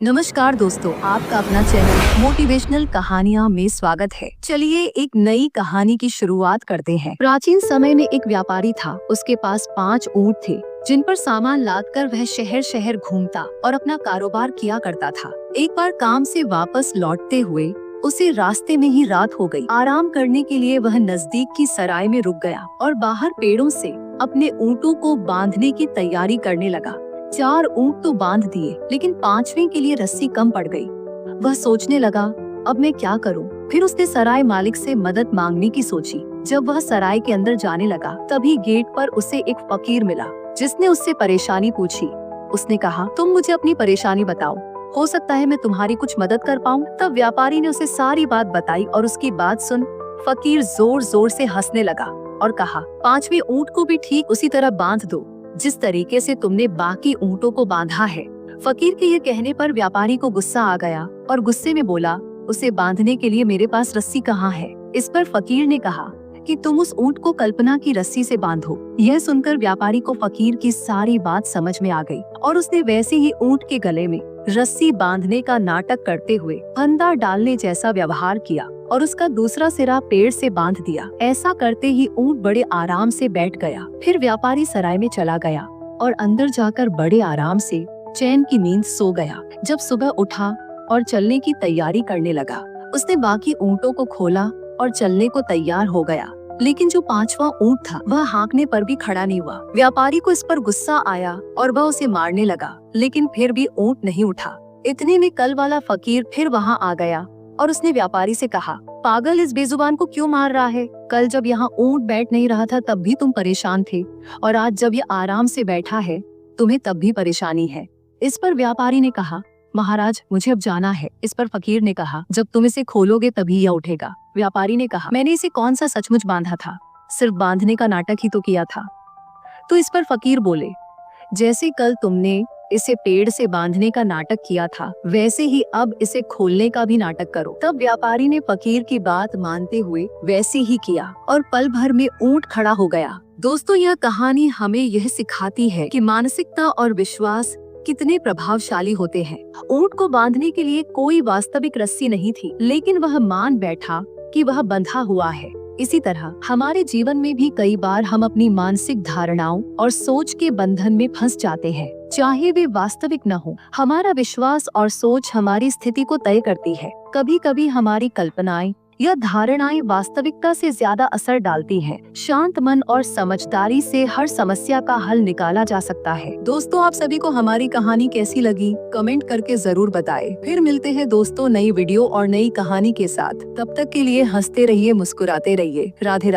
नमस्कार दोस्तों, आपका अपना चैनल मोटिवेशनल कहानियाँ में स्वागत है। चलिए एक नई कहानी की शुरुआत करते हैं। प्राचीन समय में एक व्यापारी था। उसके पास 5 ऊँट थे, जिन पर सामान लादकर वह शहर शहर घूमता और अपना कारोबार किया करता था। एक बार काम से वापस लौटते हुए उसे रास्ते में ही रात हो गई। आराम करने के लिए वह नजदीक की सराय में रुक गया और बाहर पेड़ों से अपने ऊँटों को बांधने की तैयारी करने लगा। 4 ऊँट तो बांध दिए, लेकिन 5वें के लिए रस्सी कम पड़ गई। वह सोचने लगा, अब मैं क्या करूं? फिर उसने सराय मालिक से मदद मांगने की सोची। जब वह सराय के अंदर जाने लगा, तभी गेट पर उसे एक फकीर मिला, जिसने उससे परेशानी पूछी। उसने कहा, तुम मुझे अपनी परेशानी बताओ, हो सकता है मैं तुम्हारी कुछ मदद कर पाऊं। तब व्यापारी ने उसे सारी बात बताई और उसकी बात सुन फकीर जोर जोर से हंसने लगा और कहा, 5वें ऊँट को भी ठीक उसी तरह बांध दो जिस तरीके से तुमने बाकी ऊँटों को बांधा है। फकीर के ये कहने पर व्यापारी को गुस्सा आ गया और गुस्से में बोला, उसे बांधने के लिए मेरे पास रस्सी कहाँ है? इस पर फकीर ने कहा कि तुम उस ऊँट को कल्पना की रस्सी से बांधो। यह सुनकर व्यापारी को फकीर की सारी बात समझ में आ गई और उसने वैसे ही ऊँट के गले में रस्सी बांधने का नाटक करते हुए फंदा डालने जैसा व्यवहार किया और उसका दूसरा सिरा पेड़ से बांध दिया। ऐसा करते ही ऊँट बड़े आराम से बैठ गया। फिर व्यापारी सराय में चला गया और अंदर जाकर बड़े आराम से चैन की नींद सो गया। जब सुबह उठा और चलने की तैयारी करने लगा, उसने बाकी ऊँटों को खोला और चलने को तैयार हो गया। लेकिन जो 5वां ऊँट था, वह हाँकने पर भी खड़ा नहीं हुआ। व्यापारी को इस पर गुस्सा आया और वह उसे मारने लगा, लेकिन फिर भी ऊँट नहीं उठा। इतने में कल वाला फकीर फिर वहाँ आ गया और उसने व्यापारी से कहा, पागल, इस बेजुबान को क्यों मार रहा है? कल जब यहाँ ऊँट बैठ नहीं रहा था तब भी तुम परेशान थे, और आज जब ये आराम से बैठा है तुम्हें तब भी परेशानी है। इस पर व्यापारी ने कहा, महाराज, मुझे अब जाना है। इस पर फकीर ने कहा, जब तुम इसे खोलोगे तभी यह उठेगा। व्यापारी ने कहा, मैंने इसे कौन सा सचमुच बांधा था, सिर्फ बांधने का नाटक ही तो किया था। तो इस पर फकीर बोले, जैसे कल तुमने इसे पेड़ से बांधने का नाटक किया था, वैसे ही अब इसे खोलने का भी नाटक करो। तब व्यापारी ने फकीर की बात मानते हुए वैसे ही किया और पल भर में ऊँट खड़ा हो गया। दोस्तों, यह कहानी हमें यह सिखाती है कि मानसिकता और विश्वास कितने प्रभावशाली होते हैं। ऊँट को बांधने के लिए कोई वास्तविक रस्सी नहीं थी, लेकिन वह मान बैठा कि वह बंधा हुआ है। इसी तरह हमारे जीवन में भी कई बार हम अपनी मानसिक धारणाओं और सोच के बंधन में फंस जाते हैं, चाहे वे वास्तविक न हो। हमारा विश्वास और सोच हमारी स्थिति को तय करती है। कभी कभी हमारी कल्पनाएं या धारणाएं वास्तविकता से ज्यादा असर डालती हैं। शांत मन और समझदारी से हर समस्या का हल निकाला जा सकता है। दोस्तों, आप सभी को हमारी कहानी कैसी लगी कमेंट करके जरूर बताएं। फिर मिलते हैं दोस्तों नई वीडियो और नई कहानी के साथ। तब तक के लिए हंसते रहिए, मुस्कुराते रहिए। राधे राधे।